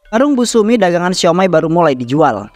Warung Bu Sumi dagangan siomay baru mulai dijual.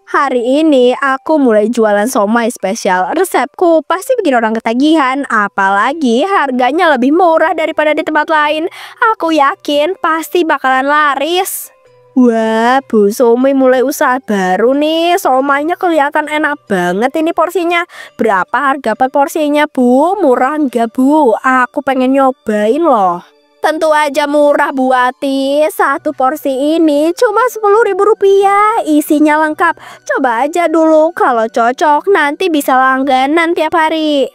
Hari ini aku mulai jualan somai spesial. Resepku pasti bikin orang ketagihan, apalagi harganya lebih murah daripada di tempat lain. Aku yakin pasti bakalan laris. Wah, Bu Sumi mulai usaha baru nih. Somainya kelihatan enak banget ini porsinya. Berapa harga per porsinya, Bu? Murah nggak, Bu? Aku pengen nyobain loh. Tentu aja murah, Bu Ati. Satu porsi ini cuma Rp10.000. Isinya lengkap. Coba aja dulu, kalau cocok nanti bisa langganan tiap hari.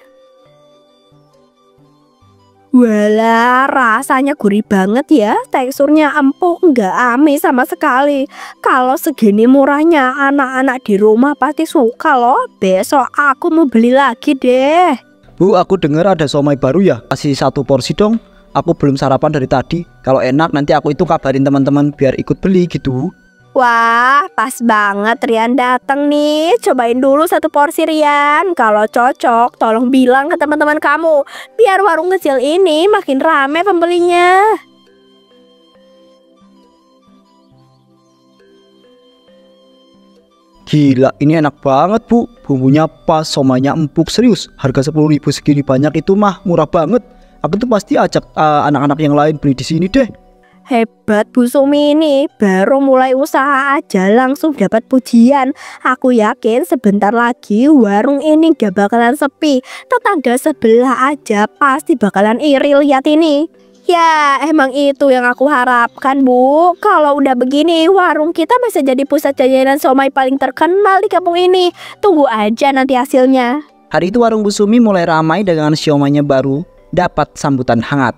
Walah, rasanya gurih banget ya. Teksturnya empuk, nggak amis sama sekali. Kalau segini murahnya, anak-anak di rumah pasti suka loh. Besok aku mau beli lagi deh. Bu, aku dengar ada somai baru ya. Kasih satu porsi dong. Aku belum sarapan dari tadi. Kalau enak nanti aku itu kabarin teman-teman biar ikut beli gitu. Wah, pas banget Rian datang nih. Cobain dulu satu porsi Rian. Kalau cocok, tolong bilang ke teman-teman kamu. Biar warung kecil ini makin rame pembelinya. Gila, ini enak banget Bu. Bumbunya pas, somainya empuk. Serius, harga 10.000 segini banyak itu mah murah banget. Aku tuh pasti ajak anak-anak yang lain beli di sini deh. Hebat Bu Sumi ini, baru mulai usaha aja langsung dapat pujian. Aku yakin sebentar lagi warung ini gak bakalan sepi. Tetangga sebelah aja pasti bakalan iri lihat ini. Ya, emang itu yang aku harapkan, Bu. Kalau udah begini, warung kita bisa jadi pusat jajanan somai paling terkenal di kampung ini. Tunggu aja nanti hasilnya. Hari itu warung Bu Sumi mulai ramai dengan siomaynya baru dapat sambutan hangat.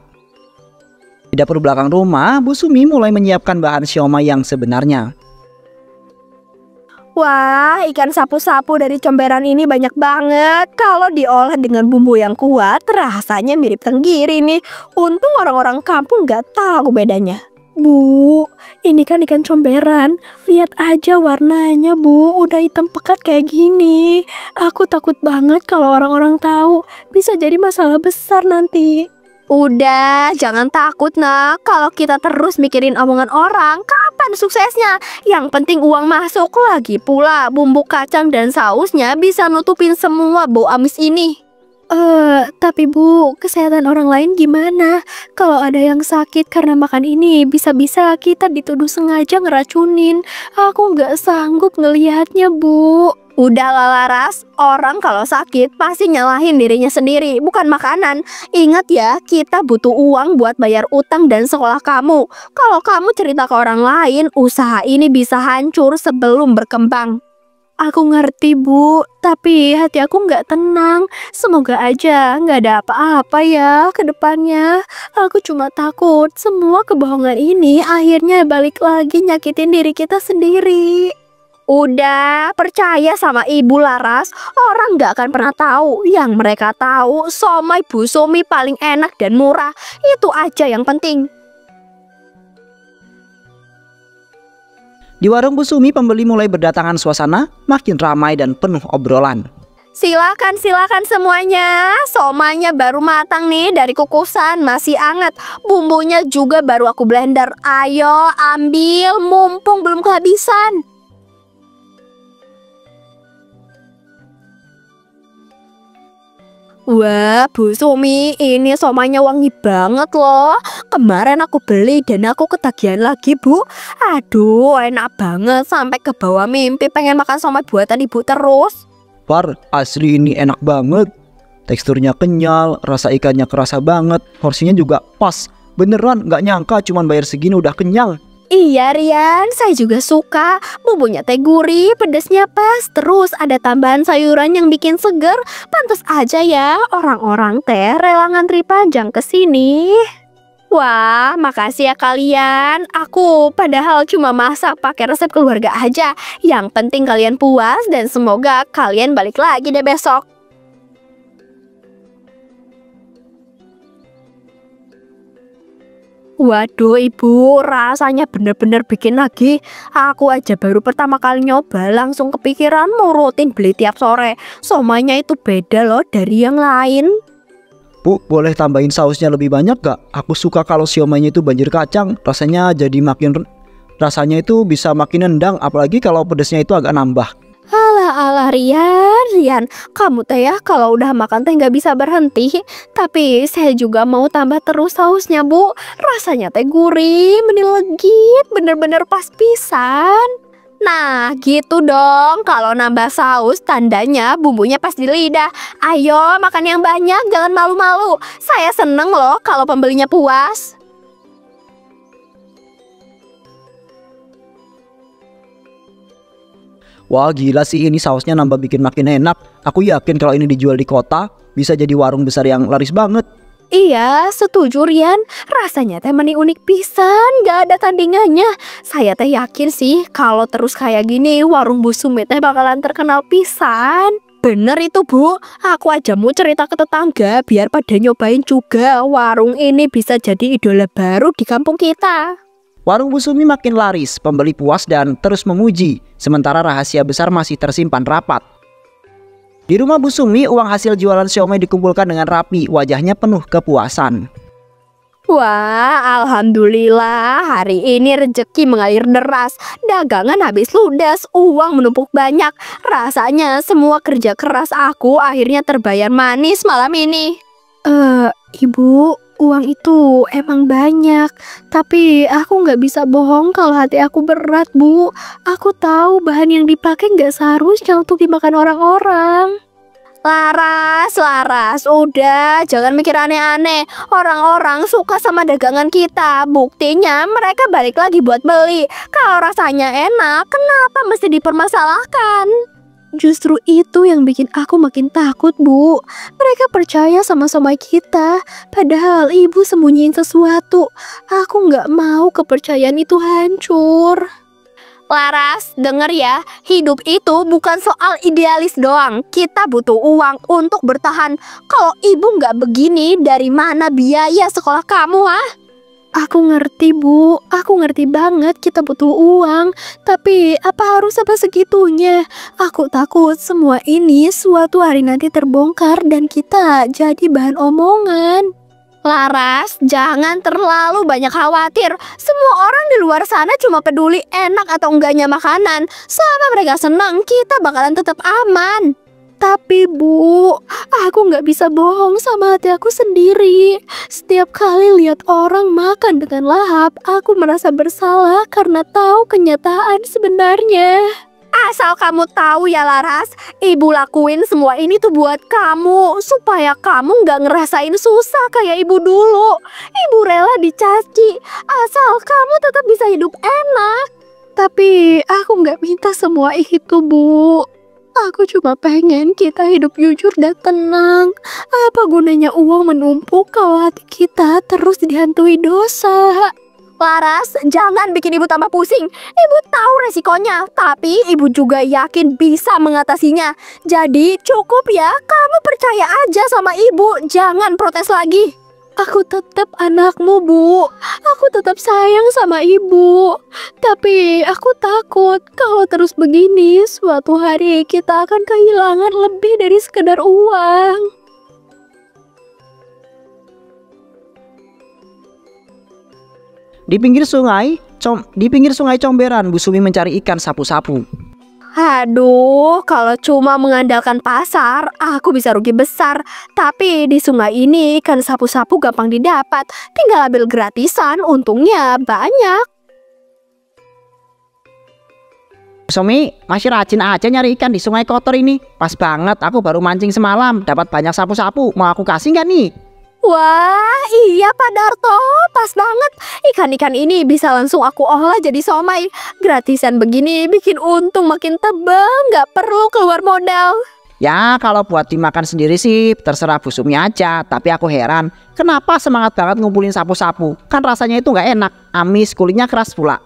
Di dapur belakang rumah, Bu Sumi mulai menyiapkan bahan siomay yang sebenarnya. Wah, ikan sapu-sapu dari comberan ini banyak banget. Kalau diolah dengan bumbu yang kuat, rasanya mirip tenggiri nih. Untung orang-orang kampung gak tahu bedanya. Bu, ini kan ikan comberan. Lihat aja warnanya, Bu. Udah hitam pekat kayak gini. Aku takut banget kalau orang-orang tahu. Bisa jadi masalah besar nanti. Udah, jangan takut nak. Kalau kita terus mikirin omongan orang, kapan suksesnya? Yang penting uang masuk. Lagi pula bumbu kacang dan sausnya bisa nutupin semua bau amis ini. Tapi Bu, kesehatan orang lain gimana? Kalau ada yang sakit karena makan ini, bisa-bisa kita dituduh sengaja ngeracunin. Aku nggak sanggup ngelihatnya, Bu. Udahlah Laras, orang kalau sakit pasti nyalahin dirinya sendiri, bukan makanan. Ingat ya, kita butuh uang buat bayar utang dan sekolah kamu. Kalau kamu cerita ke orang lain, usaha ini bisa hancur sebelum berkembang. Aku ngerti Bu, tapi hati aku nggak tenang. Semoga aja nggak ada apa-apa ya ke depannya. Aku cuma takut semua kebohongan ini akhirnya balik lagi nyakitin diri kita sendiri. Udah, percaya sama Ibu Laras. Orang nggak akan pernah tahu. Yang mereka tahu, somai Bu Sumi paling enak dan murah. Itu aja yang penting. Di warung Bu Sumi, pembeli mulai berdatangan, suasana makin ramai dan penuh obrolan. Silakan semuanya. Somanya baru matang nih dari kukusan, masih hangat. Bumbunya juga baru aku blender. Ayo ambil, mumpung belum kehabisan. Wah, Bu Sumi, ini somanya wangi banget loh. Kemarin aku beli dan aku ketagihan lagi, Bu. Aduh, enak banget. Sampai ke bawah mimpi pengen makan somai buatan Ibu terus. Par, asli ini enak banget. Teksturnya kenyal, rasa ikannya kerasa banget. Porsinya juga pas. Beneran gak nyangka cuman bayar segini udah kenyal. Iya Rian, saya juga suka. Bumbunya teh gurih, pedasnya pas. Terus ada tambahan sayuran yang bikin seger. Pantes aja ya orang-orang teh rela ngantri panjang ke sini. Wah, makasih ya kalian. Aku padahal cuma masak pakai resep keluarga aja. Yang penting kalian puas dan semoga kalian balik lagi deh besok. Waduh Ibu, rasanya bener-bener bikin lagi. Aku aja baru pertama kali nyoba langsung kepikiran mau rutin beli tiap sore. Somanya itu beda loh dari yang lain. Bu, boleh tambahin sausnya lebih banyak gak? Aku suka kalau siomaynya itu banjir kacang. Rasanya jadi makin Rasanya itu bisa makin nendang, apalagi kalau pedesnya itu agak nambah. Alah Rian, kamu teh ya kalau udah makan teh nggak bisa berhenti. Tapi saya juga mau tambah terus sausnya bu. Rasanya teh gurih, meni legit, bener-bener pas pisan. Nah gitu dong, kalau nambah saus tandanya bumbunya pas di lidah. Ayo makan yang banyak, jangan malu-malu. Saya seneng loh kalau pembelinya puas. Wah gila sih, ini sausnya nambah bikin makin enak. Aku yakin kalau ini dijual di kota bisa jadi warung besar yang laris banget. Iya, setuju Rian. Rasanya teh meni unik pisan, gak ada tandingannya. Saya teh yakin sih kalau terus kayak gini warung Bu Sumi teh bakalan terkenal pisan. Bener itu bu, aku aja mau cerita ke tetangga biar pada nyobain juga. Warung ini bisa jadi idola baru di kampung kita. Warung Bu Sumi makin laris, pembeli puas dan terus memuji. Sementara rahasia besar masih tersimpan rapat. Di rumah Bu Sumi, uang hasil jualan siomay dikumpulkan dengan rapi, wajahnya penuh kepuasan. Wah, alhamdulillah hari ini rezeki mengalir deras. Dagangan habis ludes, uang menumpuk banyak. Rasanya semua kerja keras aku akhirnya terbayar manis malam ini. Ibu, uang itu emang banyak. Tapi aku nggak bisa bohong kalau hati aku berat, Bu. Aku tahu bahan yang dipakai nggak seharusnya untuk dimakan orang-orang. Laras, udah jangan mikir aneh-aneh. Orang-orang suka sama dagangan kita. Buktinya mereka balik lagi buat beli. Kalau rasanya enak, kenapa mesti dipermasalahkan? Justru itu yang bikin aku makin takut, Bu. Mereka percaya sama somai kita, padahal ibu sembunyiin sesuatu. Aku nggak mau kepercayaan itu hancur. Laras, denger ya, hidup itu bukan soal idealis doang. Kita butuh uang untuk bertahan. Kalau ibu nggak begini, dari mana biaya sekolah kamu, ah? Aku ngerti, Bu. Aku ngerti banget kita butuh uang. Tapi apa harus sampai segitunya? Aku takut semua ini suatu hari nanti terbongkar dan kita jadi bahan omongan. Laras, jangan terlalu banyak khawatir. Semua orang di luar sana cuma peduli enak atau enggaknya makanan. Selama mereka senang, kita bakalan tetap aman. Tapi Bu, aku nggak bisa bohong sama hati aku sendiri. Setiap kali lihat orang makan dengan lahap, aku merasa bersalah karena tahu kenyataan sebenarnya. Asal kamu tahu ya Laras, ibu lakuin semua ini tuh buat kamu, supaya kamu nggak ngerasain susah kayak ibu dulu. Ibu rela dicaci, asal kamu tetap bisa hidup enak. Tapi aku nggak minta semua itu, Bu. Aku cuma pengen kita hidup jujur dan tenang. Apa gunanya uang menumpuk kalau hati kita terus dihantui dosa? Laras, jangan bikin ibu tambah pusing. Ibu tahu resikonya, tapi ibu juga yakin bisa mengatasinya. Jadi cukup ya, kamu percaya aja sama ibu. Jangan protes lagi. Aku tetap anakmu, Bu. Aku tetap sayang sama ibu. Tapi aku takut kalau terus begini, suatu hari kita akan kehilangan lebih dari sekedar uang. Di pinggir sungai Comberan, Bu Sumi mencari ikan sapu-sapu. Aduh, kalau cuma mengandalkan pasar, aku bisa rugi besar. Tapi di sungai ini ikan sapu-sapu gampang didapat. Tinggal ambil gratisan, untungnya banyak. Bu Sumi masih rajin aja nyari ikan di sungai kotor ini. Pas banget, aku baru mancing semalam, dapat banyak sapu-sapu. Mau aku kasih nggak nih? Wah, iya Pak Darto, pas banget. Ikan-ikan ini bisa langsung aku olah jadi somai. Gratisan begini bikin untung makin tebal, nggak perlu keluar modal. Ya kalau buat dimakan sendiri sih terserah Bu Sumi aja. Tapi aku heran, kenapa semangat banget ngumpulin sapu-sapu? Kan rasanya itu nggak enak, amis, kulitnya keras pula.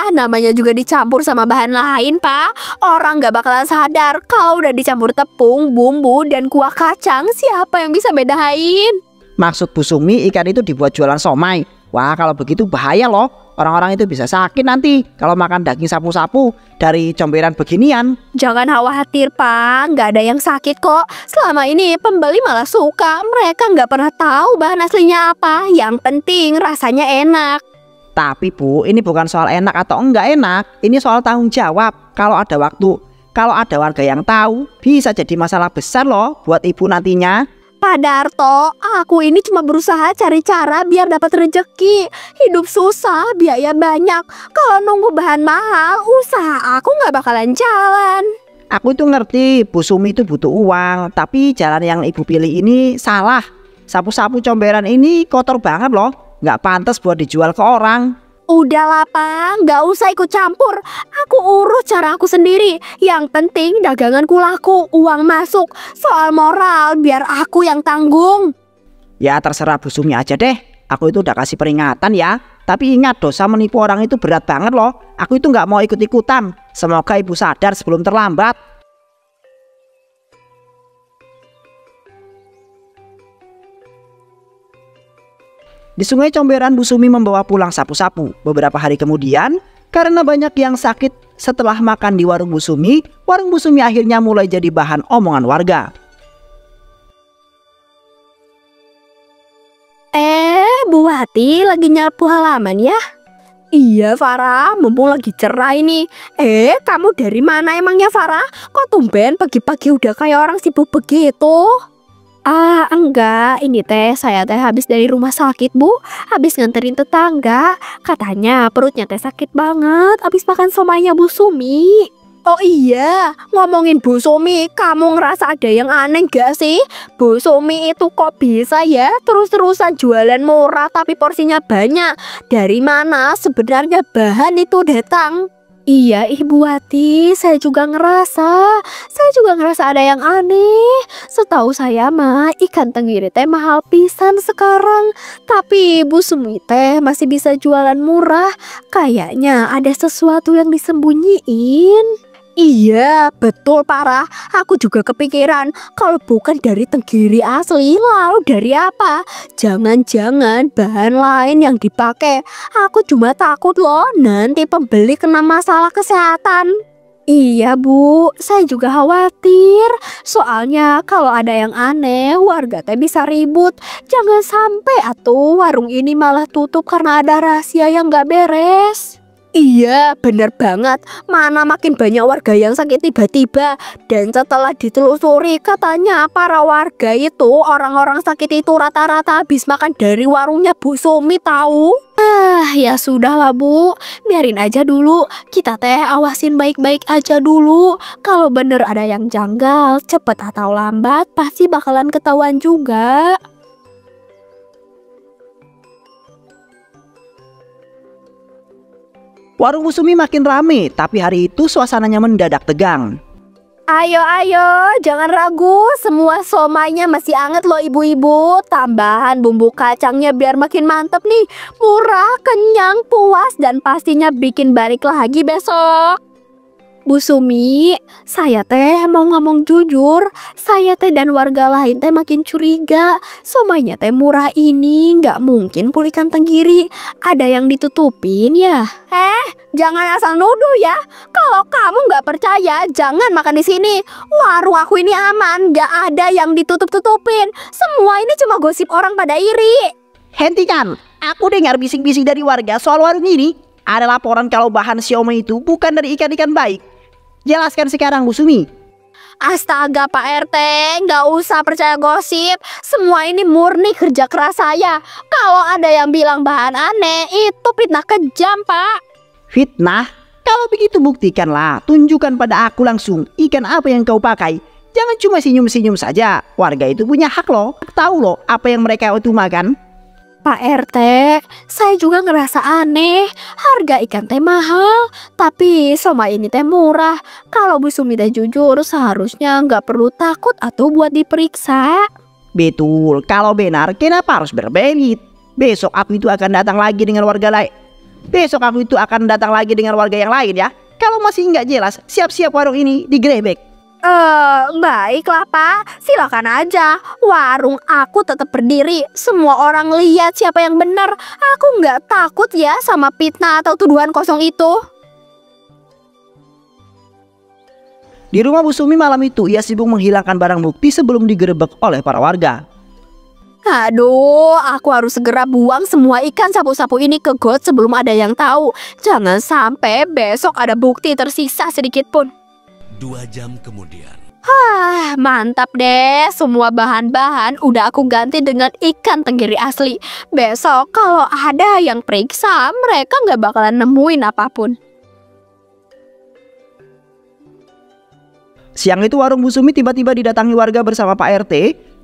Namanya juga dicampur sama bahan lain, Pak. Orang nggak bakalan sadar kalau udah dicampur tepung, bumbu, dan kuah kacang. Siapa yang bisa bedain? Maksud Bu Sumi ikan itu dibuat jualan somai. Wah kalau begitu bahaya loh. Orang-orang itu bisa sakit nanti kalau makan daging sapu-sapu dari comberan beginian. Jangan khawatir, Pak. Nggak ada yang sakit kok. Selama ini pembeli malah suka. Mereka nggak pernah tahu bahan aslinya apa. Yang penting rasanya enak. Tapi Bu, ini bukan soal enak atau enggak enak, ini soal tanggung jawab. Kalau ada waktu, kalau ada warga yang tahu, bisa jadi masalah besar loh buat ibu nantinya. Pak Darto, aku ini cuma berusaha cari cara biar dapat rezeki. Hidup susah, biaya banyak. Kalau nunggu bahan mahal, usaha aku nggak bakalan jalan. Aku itu ngerti Bu Sumi itu butuh uang, tapi jalan yang ibu pilih ini salah. Sapu-sapu comberan ini kotor banget loh, nggak pantas buat dijual ke orang. Udahlah Pak, nggak usah ikut campur. Aku urus cara aku sendiri. Yang penting daganganku laku, uang masuk. Soal moral biar aku yang tanggung. Ya terserah Bu Sumi aja deh. Aku itu udah kasih peringatan ya. Tapi ingat, dosa menipu orang itu berat banget loh. Aku itu nggak mau ikut-ikutan. Semoga ibu sadar sebelum terlambat. Di Sungai Comberan, Bu Sumi membawa pulang sapu-sapu. Beberapa hari kemudian, karena banyak yang sakit setelah makan di warung Bu Sumi akhirnya mulai jadi bahan omongan warga. Bu Wati lagi nyapu halaman ya? Iya Farah, mumpung lagi cerah ini. Kamu dari mana emangnya Farah? Kok tumben pagi-pagi udah kayak orang sibuk begitu? Enggak, ini saya habis dari rumah sakit Bu. Habis nganterin tetangga. Katanya perutnya sakit banget habis makan somaynya Bu Sumi. Oh iya, ngomongin Bu Sumi, kamu ngerasa ada yang aneh gak sih? Bu Sumi itu kok bisa ya terus-terusan jualan murah tapi porsinya banyak? Dari mana sebenarnya bahan itu datang? Iya Ibu Wati, saya juga ngerasa ada yang aneh. Setahu saya mah ikan tenggiri mahal pisan sekarang. Tapi Bu Sumi masih bisa jualan murah. Kayaknya ada sesuatu yang disembunyiin. Iya, betul Parah. Aku juga kepikiran, kalau bukan dari tenggiri asli, lalu dari apa? Jangan-jangan bahan lain yang dipakai. Aku cuma takut loh, nanti pembeli kena masalah kesehatan. Iya Bu, saya juga khawatir. Soalnya kalau ada yang aneh, warga bisa ribut. Jangan sampai atuh warung ini malah tutup karena ada rahasia yang gak beres. Iya bener banget, mana makin banyak warga yang sakit tiba-tiba. Dan setelah ditelusuri katanya para warga itu, orang-orang sakit itu rata-rata habis makan dari warungnya Bu Sumi tahu. Ya sudahlah Bu, biarin aja dulu. Kita awasin baik-baik aja dulu. Kalau bener ada yang janggal, cepet atau lambat pasti bakalan ketahuan juga. Warung Bu Sumi makin rame, tapi hari itu suasananya mendadak tegang. Ayo, jangan ragu. Semua somainya masih anget loh ibu-ibu. Tambahan bumbu kacangnya biar makin mantep nih. Murah, kenyang, puas, dan pastinya bikin balik lagi besok. Bu Sumi, saya mau ngomong jujur. Saya dan warga lain makin curiga. Somainya murah ini nggak mungkin pulihkan tenggiri. Ada yang ditutupin ya? Jangan asal nuduh ya. Kalau kamu nggak percaya, jangan makan di sini. Warung aku ini aman, nggak ada yang ditutup-tutupin. Semua ini cuma gosip orang pada iri. Hentikan, aku dengar bisik-bisik dari warga soal warung ini. Ada laporan kalau bahan siomay itu bukan dari ikan-ikan baik. Jelaskan sekarang Bu Sumi. Astaga Pak RT, nggak usah percaya gosip. Semua ini murni kerja keras saya. Kalau ada yang bilang bahan aneh, itu fitnah kejam Pak. Fitnah? Kalau begitu buktikanlah. Tunjukkan pada aku langsung ikan apa yang kau pakai. Jangan cuma senyum-senyum saja. Warga itu punya hak loh. Tahu loh apa yang mereka itu makan. Pak RT, saya juga ngerasa aneh. Harga ikan mahal, tapi somai ini murah. Kalau Bu Sumi jujur, seharusnya nggak perlu takut atau buat diperiksa. Betul, kalau benar kenapa harus berbelit? Besok aku itu akan datang lagi dengan warga lain. Yang lain ya. Kalau masih nggak jelas, siap-siap warung ini digrebek. Baiklah Pak, silakan aja. Warung aku tetap berdiri. Semua orang lihat siapa yang benar. Aku nggak takut ya sama fitnah atau tuduhan kosong itu. Di rumah Bu Sumi malam itu ia sibuk menghilangkan barang bukti sebelum digerebek oleh para warga. Aduh, aku harus segera buang semua ikan sapu-sapu ini ke got sebelum ada yang tahu. Jangan sampai besok ada bukti tersisa sedikit pun. 2 jam kemudian. Mantap deh, semua bahan-bahan udah aku ganti dengan ikan tenggiri asli. Besok kalau ada yang periksa, mereka nggak bakalan nemuin apapun. Siang itu warung Bu Sumi tiba-tiba didatangi warga bersama Pak RT.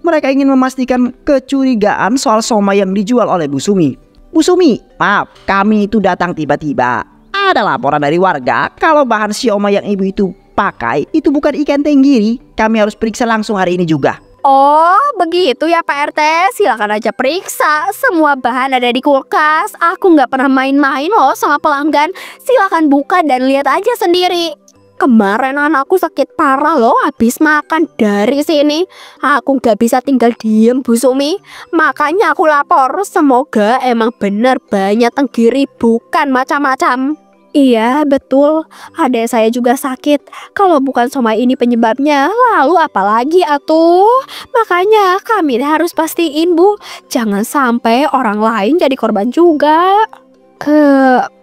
Mereka ingin memastikan kecurigaan soal somai yang dijual oleh Bu Sumi. Bu Sumi, maaf, kami itu datang tiba-tiba. Ada laporan dari warga kalau bahan siomay yang ibu itu pakai itu bukan ikan tenggiri. Kami harus periksa langsung hari ini juga. Oh, begitu ya Pak RT. Silakan aja periksa. Semua bahan ada di kulkas. Aku nggak pernah main-main loh sama pelanggan. Silakan buka dan lihat aja sendiri. Kemarin anakku sakit parah loh habis makan dari sini. Aku nggak bisa tinggal diem Bu Sumi. Makanya aku lapor. Semoga emang bener banyak tenggiri bukan macam-macam. Iya betul, adek saya juga sakit. Kalau bukan somai ini penyebabnya, lalu apalagi atuh? Makanya kami harus pastiin Bu, jangan sampai orang lain jadi korban juga.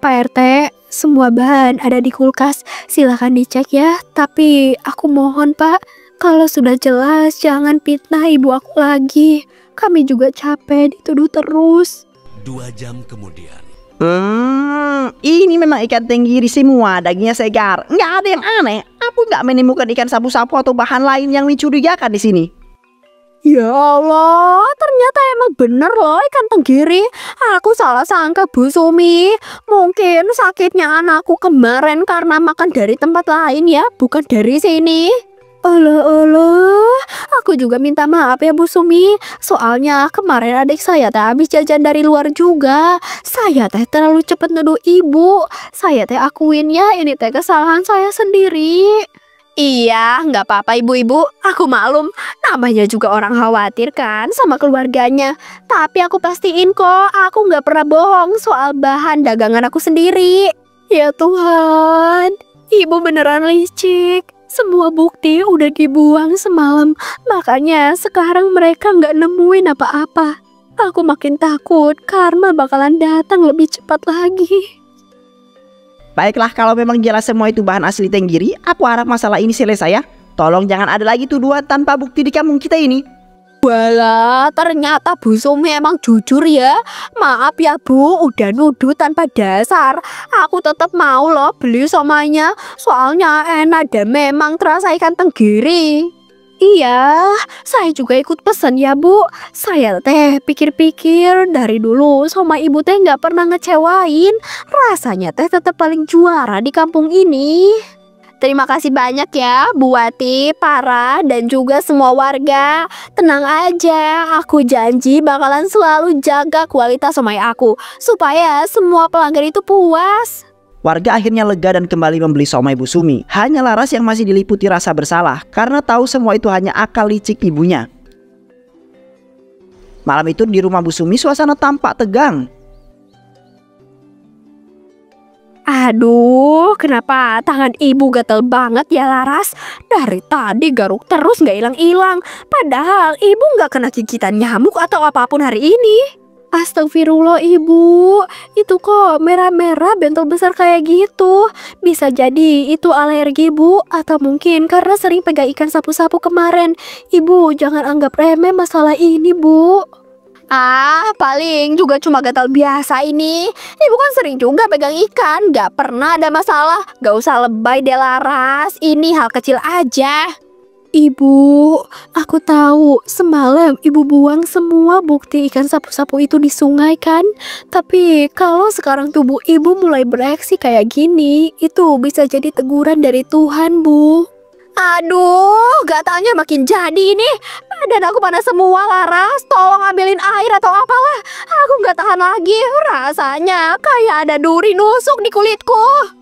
Pak RT, semua bahan ada di kulkas, silahkan dicek ya. Tapi aku mohon Pak, kalau sudah jelas jangan fitnah ibu aku lagi. Kami juga capek dituduh terus. 2 jam kemudian. Ini memang ikan tenggiri semua, dagingnya segar. Nggak ada yang aneh. Aku nggak menemukan ikan sapu-sapu atau bahan lain yang mencurigakan di sini. Ya Allah, ternyata emang bener loh ikan tenggiri. Aku salah sangka Bu Sumi. Mungkin sakitnya anakku kemarin karena makan dari tempat lain ya, bukan dari sini. Alah, aku juga minta maaf ya Bu Sumi. Soalnya kemarin adik saya teh habis jajan dari luar juga. Saya teh terlalu cepat nuduh ibu. Saya teh akuin ya ini teh kesalahan saya sendiri. Iya, nggak apa-apa ibu-ibu. Aku maklum, namanya juga orang khawatir kan sama keluarganya. Tapi aku pastiin kok, aku nggak pernah bohong soal bahan dagangan aku sendiri. Ya Tuhan, ibu beneran licik. Semua bukti udah dibuang semalam. Makanya sekarang mereka nggak nemuin apa-apa. Aku makin takut karma bakalan datang lebih cepat lagi. Baiklah, kalau memang jelas semua itu bahan asli tenggiri, aku harap masalah ini selesai ya. Tolong jangan ada lagi tuduhan tanpa bukti di kampung kita ini. Walah, ternyata Bu Sumi emang jujur ya. Maaf ya Bu, udah nuduh tanpa dasar. Aku tetap mau loh beli somainya. Soalnya enak dan memang terasa ikan tenggiri. Iya, saya juga ikut pesan ya Bu. Saya teh pikir-pikir dari dulu somai ibu teh nggak pernah ngecewain. Rasanya teh tetap paling juara di kampung ini. Terima kasih banyak ya Bu Wati, Para, dan juga semua warga. Tenang aja, aku janji bakalan selalu jaga kualitas somai aku supaya semua pelanggan itu puas. Warga akhirnya lega dan kembali membeli somai Bu Sumi. Hanya Laras yang masih diliputi rasa bersalah karena tahu semua itu hanya akal licik ibunya. Malam itu di rumah Bu Sumi suasana tampak tegang. Aduh, kenapa tangan ibu gatel banget ya Laras? Dari tadi garuk terus nggak hilang-hilang. Padahal ibu nggak kena gigitan nyamuk atau apapun hari ini. Astagfirullah ibu, itu kok merah-merah bentol besar kayak gitu. Bisa jadi itu alergi Bu, atau mungkin karena sering pegang ikan sapu-sapu kemarin. Ibu jangan anggap remeh masalah ini Bu. Paling juga cuma gatal biasa ini. Ibu kan sering juga pegang ikan, gak pernah ada masalah. Gak usah lebay deh Laras, ini hal kecil aja. Ibu, aku tahu semalam ibu buang semua bukti ikan sapu-sapu itu di sungai kan. Tapi kalau sekarang tubuh ibu mulai bereaksi kayak gini, itu bisa jadi teguran dari Tuhan Bu. Aduh, gatalnya makin jadi ini. Badan aku panas semua Laras. Tolong ambilin air atau apalah. Aku gak tahan lagi. Rasanya kayak ada duri nusuk di kulitku.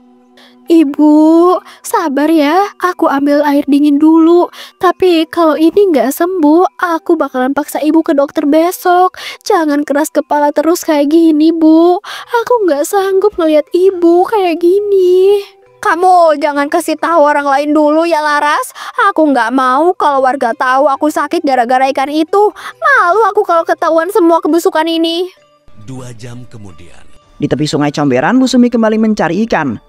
Ibu, sabar ya. Aku ambil air dingin dulu. Tapi kalau ini gak sembuh, aku bakalan paksa ibu ke dokter besok. Jangan keras kepala terus kayak gini Bu. Aku gak sanggup ngeliat ibu kayak gini. Kamu jangan kasih tahu orang lain dulu ya Laras. Aku nggak mau kalau warga tahu aku sakit gara-gara ikan itu. Malu aku kalau ketahuan semua kebusukan ini. 2 jam kemudian. Di tepi sungai Comberan, Bu Sumi kembali mencari ikan.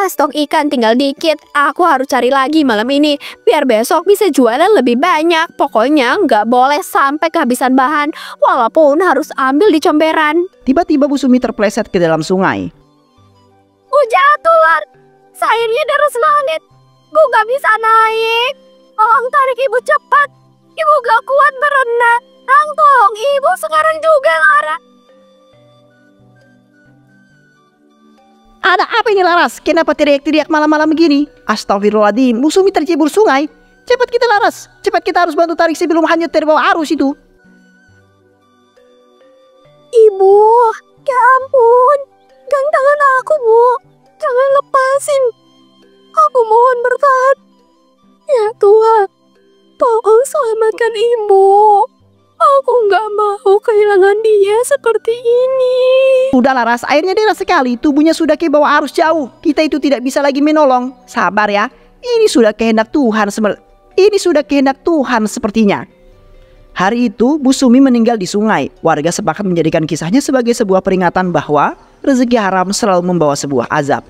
Stok ikan tinggal dikit. Aku harus cari lagi malam ini biar besok bisa jualan lebih banyak. Pokoknya nggak boleh sampai kehabisan bahan, walaupun harus ambil di Comberan. Tiba-tiba Bu Sumi terpleset ke dalam sungai. Jatuh, Lar. Airnya deras banget. Gue gak bisa naik. Tolong tarik ibu cepat. Ibu gak kuat berenang. Tolong ibu sekarang juga, Lara. Ada apa ini Laras? Kenapa teriak-teriak malam-malam begini? Astagfirullahaladzim, Bu Sumi tercebur sungai. Cepat kita Laras, cepat kita harus bantu tarik sebelum hanyut terbawa arus itu. Ibu, ya ampun. Gang tangan aku, Bu. Jangan lepasin. Aku mohon bertahan. Ya Tuhan, tolong selamatkan ibu. Aku nggak mau kehilangan dia seperti ini. Udah Laras, airnya deras sekali. Tubuhnya sudah ke bawah arus jauh. Kita itu tidak bisa lagi menolong. Sabar ya. Ini sudah kehendak Tuhan. Ini sudah kehendak Tuhan sepertinya. Hari itu Bu Sumi meninggal di sungai. Warga sepakat menjadikan kisahnya sebagai sebuah peringatan bahwa rezeki haram selalu membawa sebuah azab.